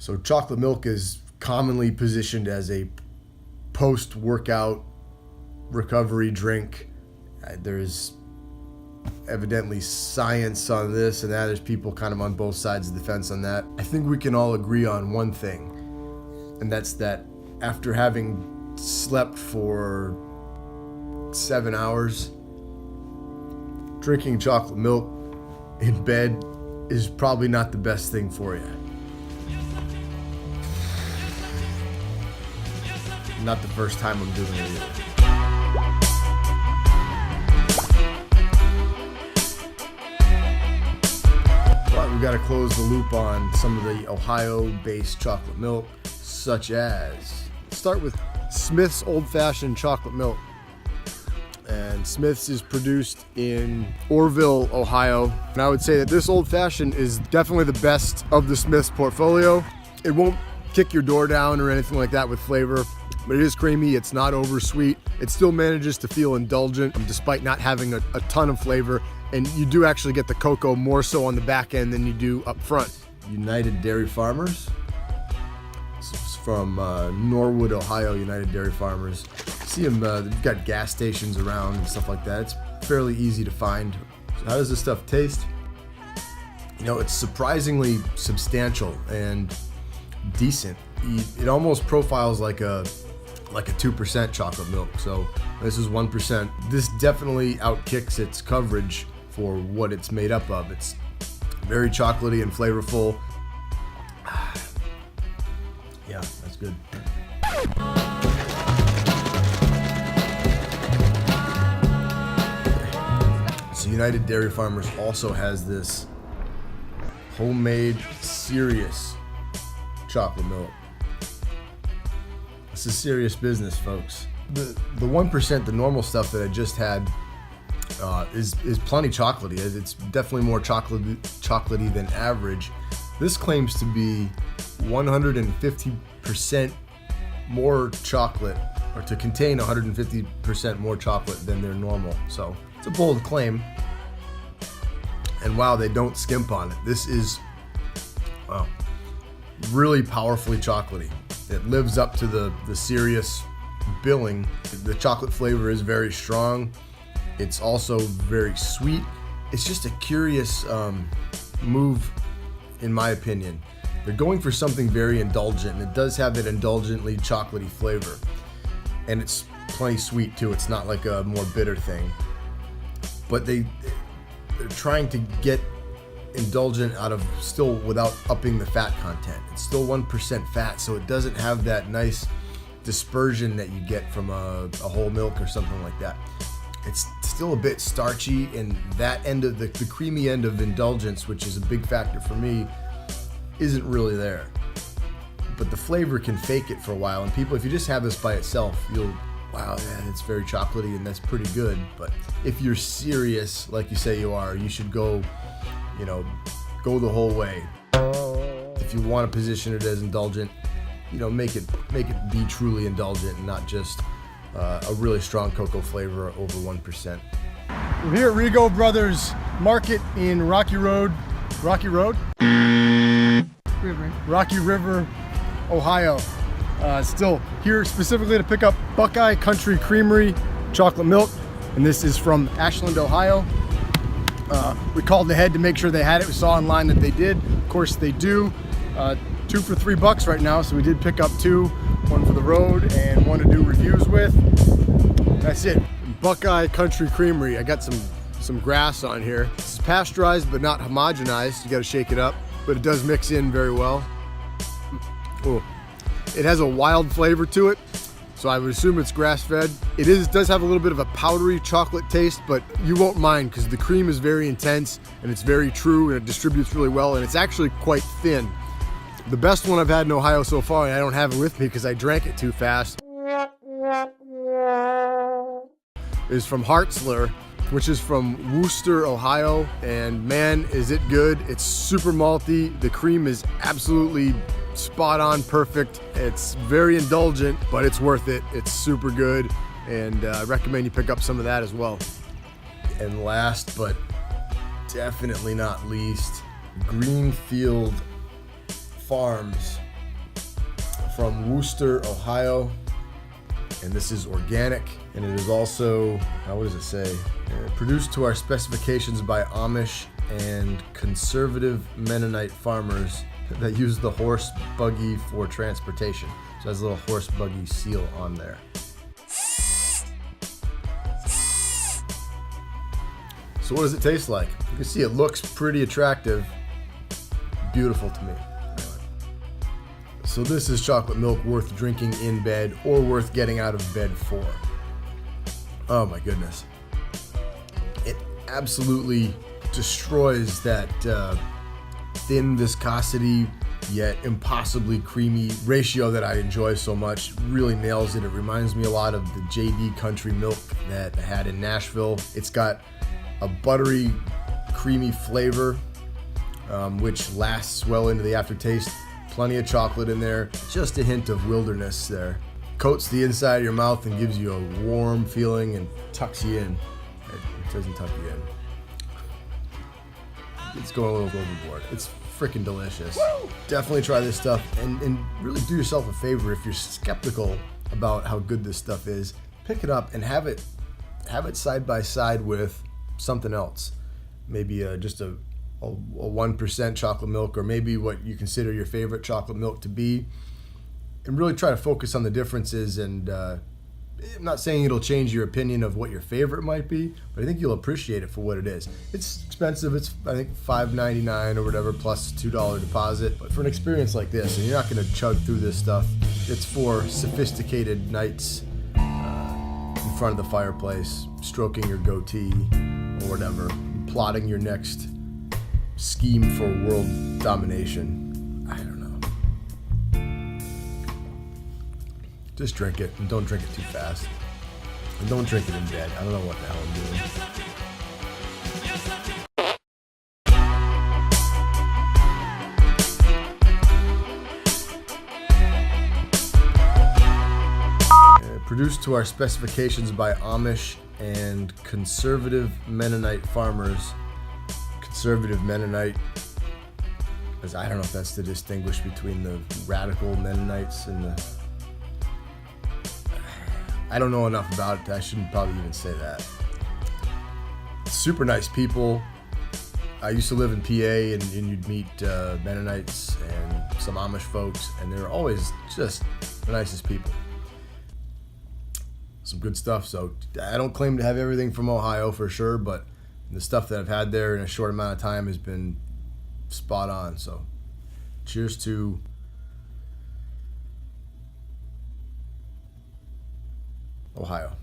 So chocolate milk is commonly positioned as a post-workout recovery drink. There's evidently science on this and that. There's people kind of on both sides of the fence on that. I think we can all agree on one thing, and that's that after having slept for 7 hours, drinking chocolate milk in bed is probably not the best thing for you. Not the first time I'm doing it either. But we got to close the loop on some of the Ohio-based chocolate milk, such as, start with Smith's Old-Fashioned Chocolate Milk. And Smith's is produced in Urrville, Ohio. And I would say that this Old-Fashioned is definitely the best of the Smith's portfolio. It won't kick your door down or anything like that with flavor, but it is creamy, it's not over sweet. It still manages to feel indulgent despite not having a ton of flavor. And you do actually get the cocoa more so on the back end than you do up front. United Dairy Farmers. This is from Norwood, Ohio, United Dairy Farmers. See them, they've got gas stations around and stuff like that. It's fairly easy to find. So how does this stuff taste? You know, it's surprisingly substantial and decent. It almost profiles like a 2% chocolate milk. So this is 1%. This definitely outkicks its coverage for what it's made up of. It's very chocolatey and flavorful. Yeah, that's good. So United Dairy Farmers also has this homemade serious chocolate milk. This is serious business, folks. The 1%, the normal stuff that I just had, is plenty chocolatey. It's definitely more chocolatey than average. This claims to be 150% more chocolate, or to contain 150% more chocolate than their normal. So it's a bold claim. And wow, they don't skimp on it. This is, wow, really powerfully chocolatey. It lives up to the serious billing. The chocolate flavor is very strong. It's also very sweet. It's just a curious move, in my opinion. They're going for something very indulgent, and it does have that indulgently chocolatey flavor. And it's plenty sweet too. It's not like a more bitter thing. But they're trying to get indulgent out of still without upping the fat content. It's still 1% fat, so it doesn't have that nice dispersion that you get from a whole milk or something like that. It's still a bit starchy, and that end of the creamy end of indulgence, which is a big factor for me, isn't really there. But the flavor can fake it for a while, and people, if you just have this by itself, you'll, wow, man, it's very chocolatey and that's pretty good. But if you're serious, like you say you are, you should go the whole way. If you want to position it as indulgent, make it be truly indulgent and not just a really strong cocoa flavor over 1%. We're here at Rego Brothers Market in Rocky River, Ohio. Still here specifically to pick up Buckeye Country Creamery chocolate milk, and this is from Ashland, Ohio. We called ahead to make sure they had it. We saw online that they did. Of course they do. 2 for $3 right now, so we did pick up 2, one for the road and one to do reviews with. That's it. Buckeye Country Creamery. I got some grass on here. This is pasteurized but not homogenized. You got to shake it up, but it does mix in very well. Ooh. It has a wild flavor to it, so I would assume it's grass-fed. It does have a little bit of a powdery chocolate taste, but you won't mind because the cream is very intense and it's very true and it distributes really well, and it's actually quite thin. The best one I've had in Ohio so far, and I don't have it with me because I drank it too fast, is from Hartzler, which is from Wooster, Ohio, and man, is it good. It's super malty. The cream is absolutely spot on, perfect. It's very indulgent, but it's worth it. It's super good, and I recommend you pick up some of that as well. And last but definitely not least, Greenfield Farms from Wooster, Ohio, and this is organic, and it is also, what does it say? Produced to our specifications by Amish and conservative Mennonite farmers that use the horse buggy for transportation. So it has a little horse buggy seal on there. So what does it taste like? You can see it looks pretty attractive. Beautiful to me. So this is chocolate milk worth drinking in bed or worth getting out of bed for. Oh my goodness. It absolutely destroys that thin viscosity yet impossibly creamy ratio that I enjoy so much. Really nails it. It reminds me a lot of the JD Country Milk that I had in Nashville. It's got a buttery, creamy flavor, which lasts well into the aftertaste. Plenty of chocolate in there, just a hint of wilderness there. Coats the inside of your mouth and gives you a warm feeling and tucks you in. It doesn't tuck you in. It's going a little overboard. It's freaking delicious. Woo! Definitely try this stuff and really do yourself a favor if you're skeptical about how good this stuff is. Pick it up and have it side by side with something else. Maybe just a 1% chocolate milk, or maybe what you consider your favorite chocolate milk to be, and really try to focus on the differences. And I'm not saying it'll change your opinion of what your favorite might be, but I think you'll appreciate it for what it is. It's expensive. It's, I think, $5.99 or whatever plus $2 deposit. But for an experience like this, and you're not going to chug through this stuff, it's for sophisticated nights in front of the fireplace, stroking your goatee or whatever, plotting your next scheme for world domination. I don't know. Just drink it, and don't drink it too fast. And don't drink it in bed. I don't know what the hell I'm doing. Produced to our specifications by Amish and conservative Mennonite farmers. Conservative Mennonite, because I don't know if that's to distinguish between the radical Mennonites and the... I don't know enough about it. I shouldn't probably even say that. Super nice people. I used to live in PA, and you'd meet Mennonites and some Amish folks, and they're always just the nicest people. Some good stuff. So I don't claim to have everything from Ohio for sure, but the stuff that I've had there in a short amount of time has been spot on. So cheers to Ohio.